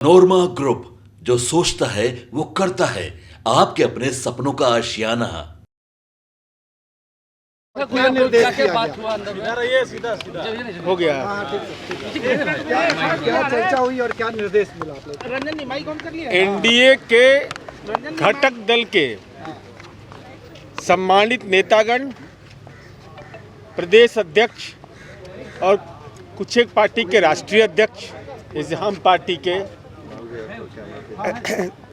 नोरमा group, जो सोचता है वो करता है। आपके अपने सपनों का आशियाना। क्या निर्देश दिया हो गया। क्या चर्चा हुई और क्या निर्देश मिला आप लोग? एनडीए के घटक दल के सम्मानित नेतागण, प्रदेश अध्यक्ष और कुछ एक पार्टी के राष्ट्रीय अध्यक्ष, जैसे हम पार्टी के,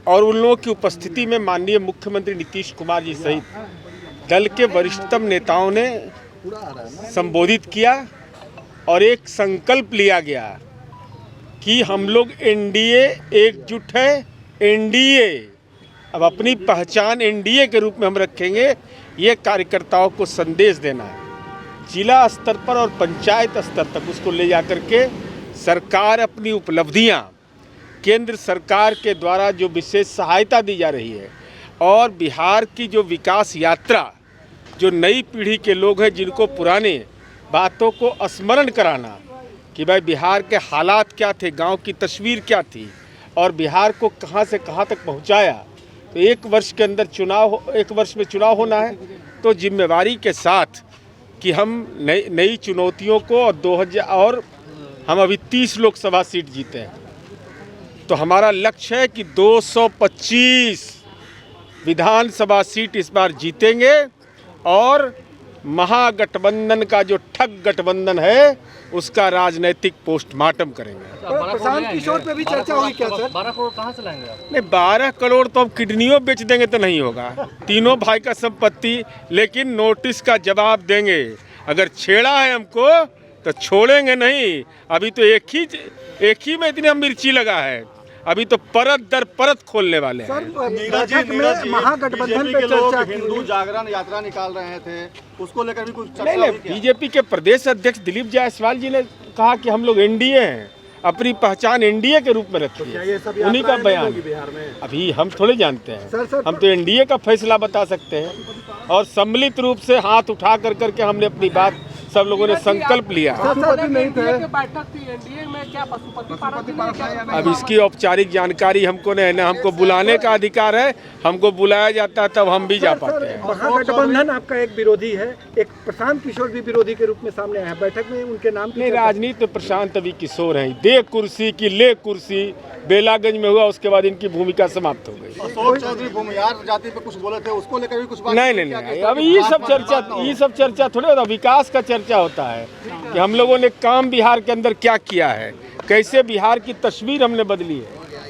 और उन लोगों की उपस्थिति में माननीय मुख्यमंत्री नीतीश कुमार जी सहित दल के वरिष्ठतम नेताओं ने संबोधित किया और एक संकल्प लिया गया कि हम लोग एनडीए एकजुट है। एनडीए अब अपनी पहचान एनडीए के रूप में हम रखेंगे, ये कार्यकर्ताओं को संदेश देना है। जिला स्तर पर और पंचायत स्तर तक उसको ले जाकर के सरकार अपनी उपलब्धियां, केंद्र सरकार के द्वारा जो विशेष सहायता दी जा रही है और बिहार की जो विकास यात्रा, जो नई पीढ़ी के लोग हैं जिनको पुराने बातों को स्मरण कराना कि भाई बिहार के हालात क्या थे, गांव की तस्वीर क्या थी और बिहार को कहां से कहां तक पहुंचाया। तो एक वर्ष के अंदर एक वर्ष में चुनाव होना है, तो जिम्मेवारी के साथ कि हम नई चुनौतियों को और हम अभी 30 लोकसभा सीट जीते हैं, तो हमारा लक्ष्य है कि 225 विधानसभा सीट इस बार जीतेंगे और महागठबंधन का जो ठग गठबंधन है उसका राजनीतिक पोस्टमार्टम करेंगे। प्रशांत किशोर पे भी चर्चा हुई क्या सर? 12 करोड़ कहाँ से लाएंगे आप? नहीं, 12 करोड़ तो अब किडनियों बेच देंगे तो नहीं होगा। तीनों भाई का संपत्ति, लेकिन नोटिस का जवाब देंगे। अगर छेड़ा है हमको तो छोड़ेंगे नहीं। अभी तो एक ही में इतनी मिर्ची लगा है, अभी तो परत दर परत खोलने वाले हैं। बैठक में महागठबंधन पे चर्चा की। हिंदू जागरण यात्रा निकाल रहे थे, उसको लेकर भी कुछ चर्चा नहीं, हुई क्या? बीजेपी के प्रदेश अध्यक्ष दिलीप जायसवाल जी ने कहा कि हम लोग एनडीए हैं, अपनी पहचान एनडीए के रूप में रखी है। उन्हीं का बयान बिहार में अभी हम थोड़े जानते हैं। सर, हम तो एनडीए का फैसला बता सकते हैं और सम्मिलित रूप से हाथ उठा करके हमने अपनी बात, सब लोगों ने संकल्प लिया। अब इसकी औपचारिक जानकारी हमको नहीं है, ना हमको बुलाने का अधिकार है। हमको बुलाया जाता है तब हम भी जा पाते हैं। महागठबंधन आपका एक विरोधी है, एक प्रशांत किशोर भी विरोधी के रूप में सामने आया है। बैठक में उनके नाम की नहीं, चर्चा- राजनीति में प्रशांत अभी किशोर हैं। दे कुर्सी की ले कुर्सी बेलागंज में हुआ, उसके बाद इनकी भूमिका समाप्त हो गई। अशोक चौधरी भूमियार जाति पे कुछ बोले थे, उसको लेकर भी कुछ बात नहीं, अभी ये सब चर्चा थोड़े होता। विकास का चर्चा होता है कि हम लोगों ने काम बिहार के अंदर क्या किया है, कैसे बिहार की तस्वीर हमने बदली है,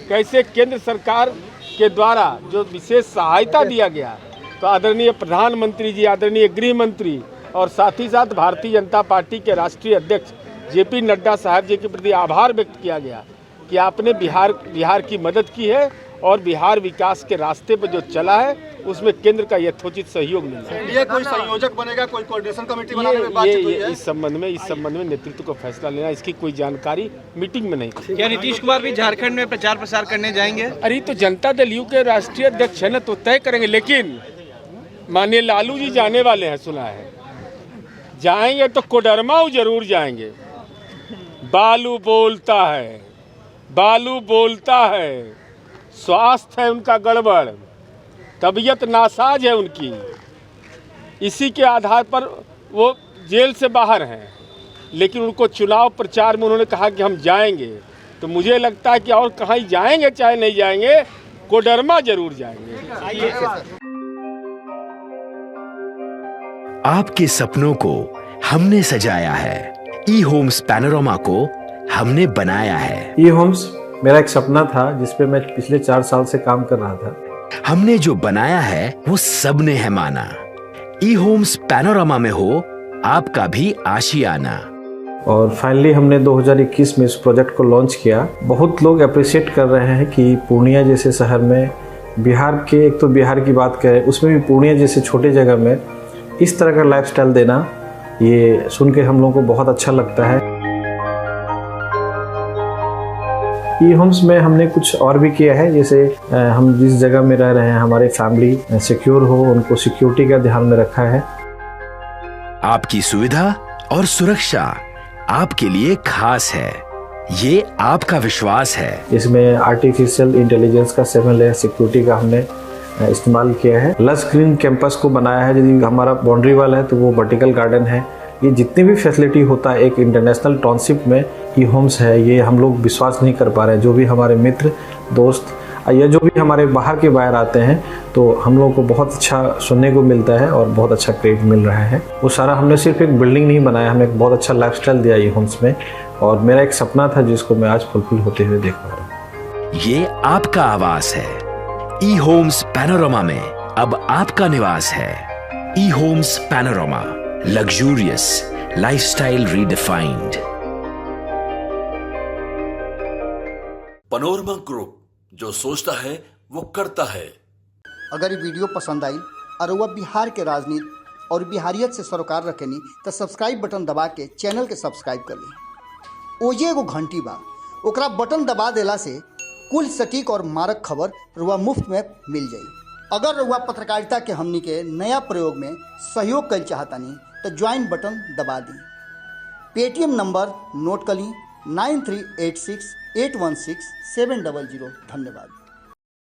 कैसे केंद्र सरकार के द्वारा जो विशेष सहायता दिया गया, तो आदरणीय प्रधानमंत्री जी, आदरणीय गृह मंत्री और साथ ही साथ भारतीय जनता पार्टी के राष्ट्रीय अध्यक्ष जेपी नड्डा साहब जी के प्रति आभार व्यक्त किया गया कि आपने बिहार की मदद की है और बिहार विकास के रास्ते पर जो चला है उसमें केंद्र का यथोचित सहयोग मिला है। ये कोई संयोजक बनेगा, कोई कोऑर्डिनेशन कमेटी बनाने में बातचीत हुई है? इस संबंध में नेतृत्व को फैसला लेना, इसकी कोई जानकारी मीटिंग में नहीं थी। क्या नीतीश कुमार भी झारखंड में प्रचार प्रसार करने जाएंगे? अरे तो जनता दल यू के राष्ट्रीय अध्यक्ष है ना, तो तय करेंगे। लेकिन माननीय लालू जी जाने वाले हैं, सुना है। जाएंगे तो कोडरमा जरूर जाएंगे। बालू बोलता है, स्वास्थ्य है उनका गड़बड़, तबीयत नासाज है उनकी, इसी के आधार पर वो जेल से बाहर हैं। लेकिन उनको चुनाव प्रचार में उन्होंने कहा कि हम जाएंगे, तो मुझे लगता है कि और कहीं जाएंगे चाहे नहीं जाएंगे, कोडरमा जरूर जाएंगे। आपके सपनों को हमने सजाया है, ई होम्स पैनोरमा को हमने बनाया है। ई होम्स मेरा एक सपना था जिसपे मैं पिछले 4 साल से काम कर रहा था। हमने जो बनाया है वो सबने है माना। ई होम्स पैनोरमा में हो आपका भी आशियाना। और फाइनली हमने 2021 में इस प्रोजेक्ट को लॉन्च किया। बहुत लोग अप्रिशिएट कर रहे हैं कि पूर्णिया जैसे शहर में, बिहार के, एक तो बिहार की बात करें उसमें भी पूर्णिया जैसे छोटे जगह में इस तरह का लाइफस्टाइल देना, ये सुन के हम लोगों को बहुत अच्छा लगता है। ई होम्स में हमने कुछ और भी किया है, जैसे हम जिस जगह में रह रहे हैं हमारे फैमिली सिक्योर हो, उनको सिक्योरिटी का ध्यान में रखा है। आपकी सुविधा और सुरक्षा आपके लिए खास है। ये आपका विश्वास है। इसमें आर्टिफिशियल इंटेलिजेंस का 7 लेयर सिक्योरिटी का हमने इस्तेमाल किया है। लस ग्रीन कैंपस को बनाया है। यदि हमारा बाउंड्री वाल है तो वो वर्टिकल गार्डन है। ये जितनी भी फैसिलिटी होता है एक इंटरनेशनल टाउनशिप में ई होम्स है, ये हम लोग विश्वास नहीं कर पा रहे हैं। जो भी हमारे मित्र दोस्त या जो भी हमारे बाहर के बाहर आते हैं तो हम लोगों को बहुत अच्छा सुनने को मिलता है और बहुत अच्छा क्रेडिट मिल रहा है। वो सारा हमने सिर्फ एक बिल्डिंग नहीं बनाया, हमें एक बहुत अच्छा लाइफस्टाइल दिया ई होम्स में, और मेरा एक सपना था जिसको मैं आज फुलफिल होते हुए देख पा रहा हूँ। ये आपका आवास है। ई होम्स पैनोरामा में अब आपका निवास है। E Homes Panorama, luxurious lifestyle redefined. Panorama group, जो सोचता है वो करता है। अगर ये वीडियो पसंद आई और वह बिहार के राजनीति और बिहारियत से सरोकार रखेनी तो सब्सक्राइब बटन दबा के चैनल के सब्सक्राइब कर ली। ओजे एगो घंटी बा, ओकरा बटन दबा देला से कुल सटीक और मारक खबर रुआ मुफ्त में मिल जाई। अगर रुआ पत्रकारिता के हमनी के नया प्रयोग में सहयोग कर चाहतानी तो ज्वाइन बटन दबा दी। पेटीएम नंबर नोट कर ली 9386 816 700। धन्यवाद।